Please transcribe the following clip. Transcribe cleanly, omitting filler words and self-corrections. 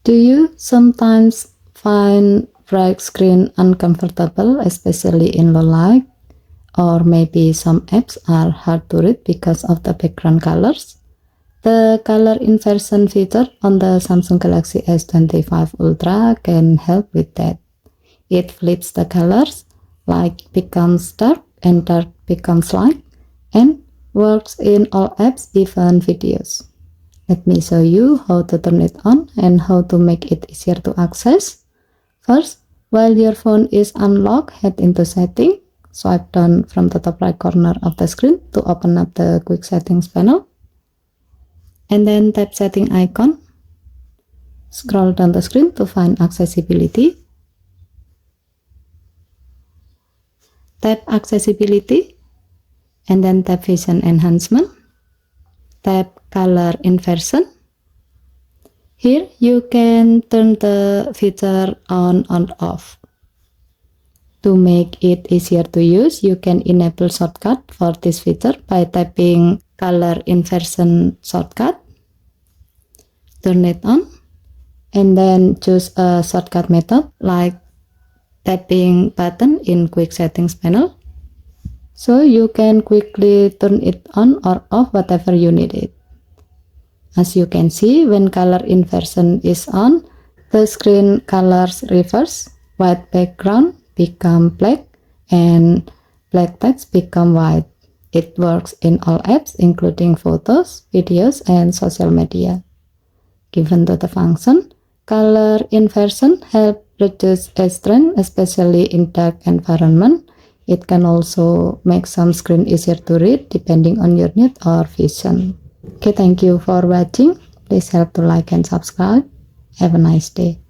Do you sometimes find bright screen uncomfortable, especially in low light? Or maybe some apps are hard to read because of the background colors? The color inversion feature on the Samsung Galaxy S25 Ultra can help with that. It flips the colors, light becomes dark and dark becomes light, and works in all apps, even videos. Let me show you how to turn it on and how to make it easier to access. First, while your phone is unlocked, head into Settings, swipe down from the top right corner of the screen to open up the Quick Settings panel, and then tap Setting icon. Scroll down the screen to find Accessibility. Tap Accessibility, and then tap Vision Enhancement. Tap Color Inversion. Here you can turn the feature on or off. To make it easier to use, you can enable shortcut for this feature by tapping Color Inversion shortcut. Turn it on, and then choose a shortcut method like tapping button in Quick Settings panel, so you can quickly turn it on or off whatever you need it. As you can see, when color inversion is on, the screen colors reverse, white background become black, and black text become white. It works in all apps, including photos, videos, and social media. Given to the function, color inversion helps reduce edge strain, especially in dark environment. It can also make some screen easier to read depending on your need or vision. Okay, thank you for watching. Please help to like and subscribe. Have a nice day.